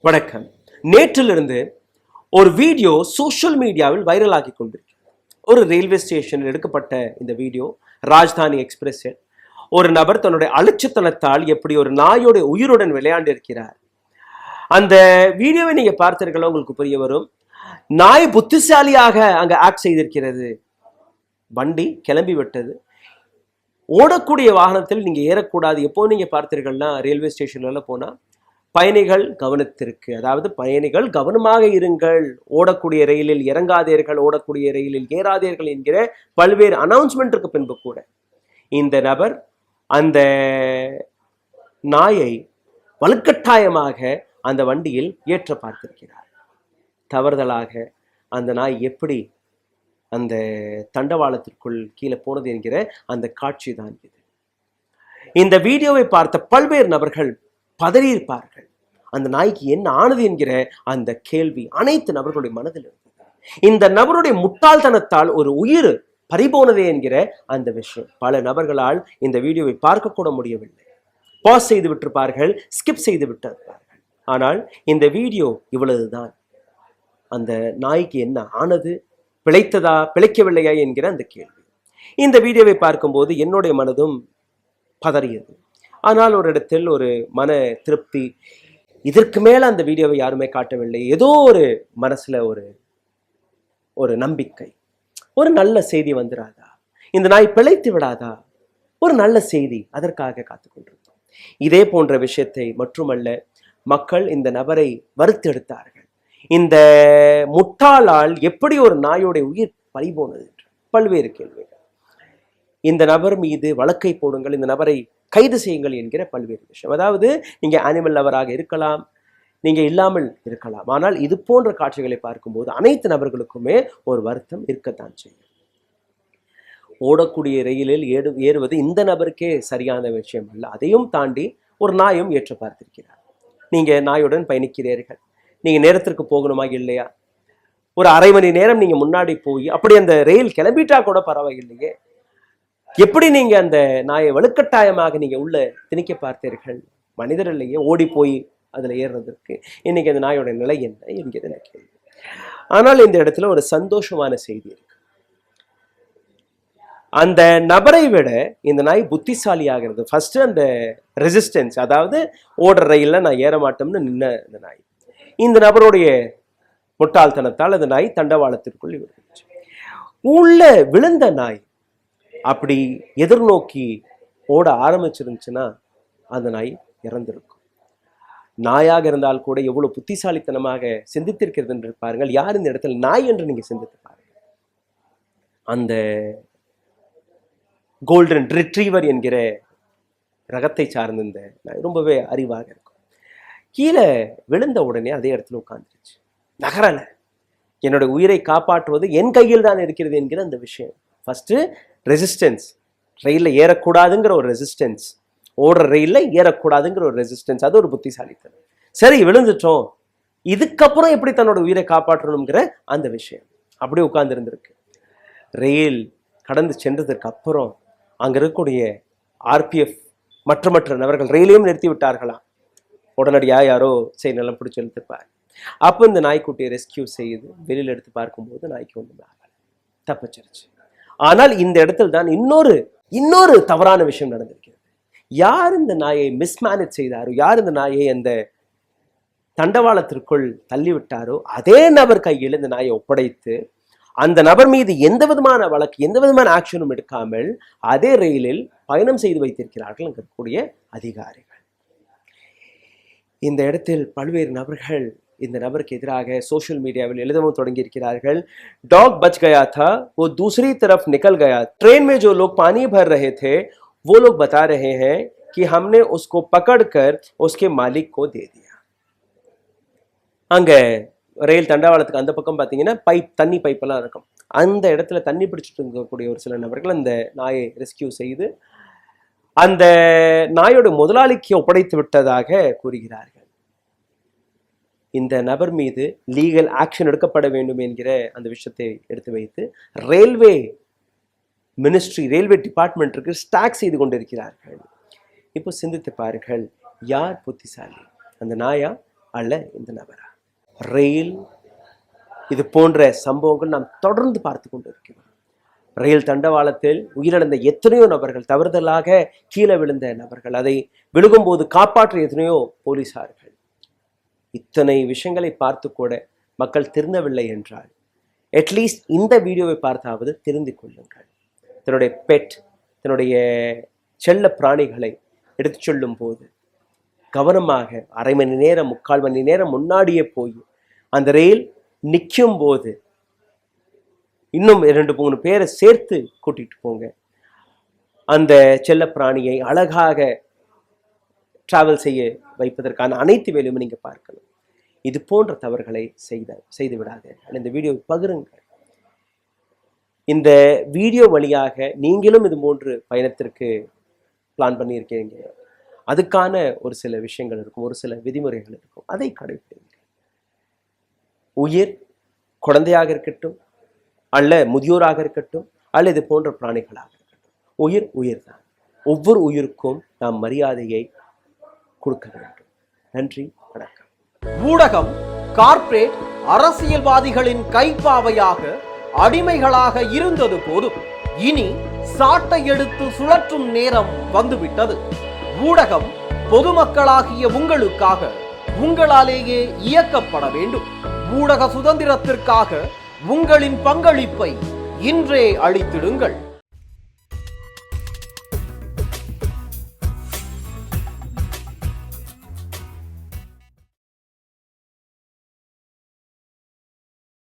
வணக்கம். நேற்றிலிருந்து ஒரு video social மீடியாவில் வைரல் ஆகி கொண்டிருக்கு. ஒரு ரயில்வே ஸ்டேஷனில் எடுக்கப்பட்ட இந்த வீடியோ. ராஜ்தானி எக்ஸ்பிரஸில் ஒரு நபர் தன்னுடைய அலட்சித்தனத்தால் எப்படி ஒரு நாயோட உயிருடன் விளையாண்டு இருக்கிறார். அந்த வீடியோவை நீங்க பார்த்தீர்களோ உங்களுக்கு புரிய வரும். நாய் புத்திசாலியாக அங்க ஆக்ட் செய்திருக்கிறது. வண்டி கிளம்பி விட்டது. ஓடக்கூடிய வாகனத்தில் நீங்க ஏறக்கூடாது. எப்போ நீங்க பார்த்தீர்கள்னா ரயில்வே ஸ்டேஷன்ல போனா பயணிகள் கவனத்திற்கு, அதாவது பயணிகள் கவனமாக இருங்கள், ஓடக்கூடிய ரயிலில் இறங்காதீர்கள், ஓடக்கூடிய ரயிலில் ஏறாதீர்கள் என்கிற பல்வேறு அனௌன்ஸ்மெண்ட்டுக்கு பின்பு கூட இந்த நபர் அந்த நாயை வலுக்கட்டாயமாக அந்த வண்டியில் ஏற்ற பார்த்திருக்கிறார். தவறுதலாக அந்த நாய் எப்படி அந்த தண்டவாளத்திற்குள் கீழே போனது என்கிற அந்த காட்சி தான் இது. இந்த வீடியோவை பார்த்த பல்வேறு நபர்கள் பதறியிருப்பார்கள். அந்த நாய்க்கு என்ன ஆனது என்கிற அந்த கேள்வி அனைத்து நபர்களுடைய மனதில் இருந்தது. இந்த நபருடைய முட்டாள்தனத்தால் ஒரு உயிர் பறிபோனதே என்கிற அந்த விஷயம் பல நபர்களால் இந்த வீடியோவை பார்க்க கூட முடியவில்லை. பாஸ் செய்து விட்டிருப்பார்கள், ஸ்கிப் செய்து விட்டிருப்பார்கள். ஆனால் இந்த வீடியோ இவ்வளவுதான். அந்த நாய்க்கு என்ன ஆனது, பிழைத்ததா பிழைக்கவில்லையா என்கிற அந்த கேள்வி. இந்த வீடியோவை பார்க்கும்போது என்னுடைய மனதும் பதறியது. ஆனால் ஒரு இடத்தில் ஒரு மன திருப்தி. இதற்கு மேல அந்த வீடியோவை யாருமே காட்டவில்லை. ஏதோ ஒரு மனசுல ஒரு நம்பிக்கை, ஒரு நல்ல செய்தி வந்துடாதா, இந்த நாய் பிழைத்து விடாதா, ஒரு நல்ல செய்தி, அதற்காக காத்து கொண்டிருந்தோம். இதே போன்ற விஷயத்தை மட்டுமல்ல, மக்கள் இந்த நபரை வறுத்தெடுத்தார்கள். இந்த முட்டாளால் எப்படி ஒரு நாயோடைய உயிர் பறிபோனது என்று பல்வேறு கேள்விகள். இந்த நபர் மீது வழக்கை போடுங்கள், இந்த நபரை கைது செய்யுங்கள் என்கிற பல்வேறு விஷயம். அதாவது நீங்க அனிமல் லவராக இருக்கலாம், நீங்க இல்லாமல் இருக்கலாம். ஆனால் இது போன்ற காட்சிகளை பார்க்கும்போது அனைத்து நபர்களுக்குமே ஒரு வருத்தம் இருக்கத்தான் செய்யும். ஓடக்கூடிய ரயிலில் ஏறுவது இந்த நபருக்கே சரியான விஷயம் அல்ல. அதையும் தாண்டி ஒரு நாயும் ஏற்ற பார்த்திருக்கிறார். நீங்க நாயுடன் பயணிக்கிறீர்கள், நீங்க நேரத்திற்கு போகணுமா இல்லையா? ஒரு அரை மணி நேரம் நீங்க முன்னாடி போய் அப்படி அந்த ரயில் கிளம்பிட்டா கூட பரவாயில்லையே, எப்படி நீங்க அந்த நாயை வலுக்கட்டாயமாக நீங்க உள்ள திணிக்க பார்த்தீர்கள்? மனிதர் இல்லையே ஓடி போய் அதுல ஏறுறதற்கு. இன்னைக்கு அந்த நாயோட நிலை என்ன என்கிறது எனக்கு கேள்வி. ஆனால் இந்த இடத்துல ஒரு சந்தோஷமான செய்தி இருக்கு. அந்த நபரை விட இந்த நாய் புத்திசாலியாகிறது. ஃபர்ஸ்ட் அந்த ரெசிஸ்டன்ஸ், அதாவது ஓடுற ரயில்ல நான் ஏற மாட்டோம்னு நின்ன இந்த நாய், இந்த நபருடைய முட்டாள்தனத்தால் அந்த நாய் தண்டவாளத்திற்குள் விழுந்துச்சு. உள்ள விழுந்த நாய் அப்படி எதிர்நோக்கி ஓட ஆரம்பிச்சிருந்துச்சுன்னா அந்த நாய் இறந்திருக்கும். நாயாக இருந்தால் கூட எவ்வளவு புத்திசாலித்தனமாக சிந்தித்திருக்கிறது என்று பாருங்கள். யார் இந்த இடத்துல நாய் என்று நீங்க சிந்தித்து பாருங்கள். அந்த கோல்டன் ரிட்ரீவர் என்கிற ரகத்தை சார்ந்த இந்த நாய் ரொம்பவே அறிவாக இருக்கும். கீழே விழுந்த உடனே அதே இடத்துல உட்கார்ந்துருச்சு, நகரல. என்னோட உயிரை காப்பாற்றுவது என் கையில் தான் இருக்கிறது என்கிற அந்த விஷயம். ஃபர்ஸ்ட் ரெசிஸ்டன்ஸ், ரயிலில் ஏறக்கூடாதுங்கிற ஒரு ரெசிஸ்டன்ஸ், ஓடுற ரயிலில் ஏறக்கூடாதுங்கிற ஒரு ரெசிஸ்டன்ஸ், அது ஒரு புத்திசாலித்தனம். சரி விழுந்துட்டோம், இதுக்கப்புறம் எப்படி தன்னோட உயிரை காப்பாற்றணுங்கிற அந்த விஷயம் அப்படியே உட்கார்ந்து இருந்திருக்கு. ரயில் கடந்து சென்றதற்கு அப்புறம் அங்க இருக்கக்கூடிய ஆர்பிஎஃப் மற்ற நபர்கள் ரயிலையும் நிறுத்தி விட்டார்களாம். உடனடியாக யாரோ நிலம் பிடிச்சி எழுத்துப்பார். அப்போ இந்த நாய்க்குட்டியை ரெஸ்கியூ செய்து வெளியில் எடுத்து பார்க்கும்போது நாய்க்கு ஒன்றும் ஆகலை, தப்பிச்சிருச்சு. ஆனால் இந்த இடத்துல தான் இன்னொரு தவறான விஷயம் நடந்திருக்கிறது. யார் இந்த நாயை மிஸ்மேனேஜ் செய்தாரோ, யார் இந்த நாயை அந்த தண்டவாளத்திற்குள் தள்ளிவிட்டாரோ அதே நபர் கையில் இந்த நாயை ஒப்படைத்து அந்த நபர் மீது எந்த விதமான வழக்கு, எந்த விதமான ஆக்ஷனும் எடுக்காமல் அதே ரயிலில் பயணம் செய்து வைத்திருக்கிறார்கள் இருக்கக்கூடிய அதிகாரிகள். இந்த இடத்தில் பல்வேறு நபர்கள் இந்த நபருக்கு எதிராக சோஷியல் மீடியாவில் எழுதவும் தொடங்கி இருக்கிறார்கள். डॉग बच गया था, वो दूसरी तरफ निकल गया. ट्रेन में जो लोग पानी भर रहे थे वो लोग बता रहे हैं कि हमने उसको पकड़कर उसके मालिक को दे दिया. அங்க ரயில் தண்டவாளத்துக்கு அந்த பக்கம் பார்த்தீங்கன்னா தண்ணி பைப்பெல்லாம் இருக்கும். அந்த இடத்துல தண்ணி பிடிச்சிட்டு இருக்கக்கூடிய ஒரு சில நபர்கள் அந்த நாயை ரெஸ்கியூ செய்து அந்த நாயோட முதலாளிக்கு ஒப்படைத்து விட்டதாக கூறுகிறார்கள். இந்த நபர் மீது லீகல் ஆக்ஷன் எடுக்கப்பட வேண்டும் என்கிற அந்த விஷயத்தை எடுத்து வைத்து ரயில்வே மினிஸ்ட்ரி, ரயில்வே டிபார்ட்மெண்ட்டுக்கு ஸ்டாக் செய்து கொண்டிருக்கிறார்கள். இப்போ சிந்தித்து பாருங்கள், யார் புத்திசாலி, அந்த நாயா அல்ல இந்த நபரா? ரயில் இது போன்ற சம்பவங்கள் நாம் தொடர்ந்து பார்த்து கொண்டு இருக்கிறோம். ரயில் தண்டவாளத்தில் உயிரிழந்த எத்தனையோ நபர்கள், தவறுதலாக கீழே விழுந்த நபர்கள், அதை விழுகும்போது காப்பாற்றிய எத்தனையோ போலீசார்கள். இத்தனை விஷயங்களை பார்த்து கூட மக்கள் திருந்தவில்லை என்றால் அட்லீஸ்ட் இந்த வீடியோவை பார்த்தாவது திருந்திக் கொள்ளுங்கள். தன்னுடைய பெட், தன்னுடைய செல்ல பிராணிகளை எடுத்து சொல்லும் போது கவனமாக அரை மணி நேரம் 3/4 மணி நேரம் முன்னாடியே போய் அந்த ரயில் நிற்கும் போது இன்னும் 2-3 பேரை சேர்த்து கூட்டிட்டு போங்க. அந்த செல்ல பிராணியை அழகாக டிராவல் செய்ய வைப்பதற்கான அனைத்து வேலையும் நீங்க பார்க்கணும். இது போன்ற தவறுகளை செய்து விடாதீர்கள். இந்த வீடியோவை பகிருங்கள். இந்த வீடியோ வழியாக நீங்களும் இது போன்று பயணத்திற்கு பிளான் பண்ணியிருக்கீங்க, அதுக்கான ஒரு சில விஷயங்கள் இருக்கும், ஒரு சில விதிமுறைகள் இருக்கும், அதை கடைபிடிங்க. உயிர் குழந்தையாக இருக்கட்டும், அல்ல முதியோராக இருக்கட்டும், அல்ல இது போன்ற பிராணிகளாக இருக்கட்டும், உயிர் தான். ஒவ்வொரு உயிருக்கும் நாம் மரியாதையை கொடுக்க வேண்டும். நன்றி, வணக்கம். ஊடகம் கார்ப்பரேட் அரசியல்வாதிகளின் கைப்பாவையாக அடிமைகளாக இருந்தது போதும், இனி சாட்டை எடுத்து சுழற்றும் நேரம் வந்துவிட்டது. ஊடகம் பொதுமக்களாகிய உங்களுக்காக, உங்களாலேயே இயக்கப்பட வேண்டும். ஊடக சுதந்திரத்திற்காக உங்களின் பங்களிப்பை இன்றே அளித்திடுங்கள்.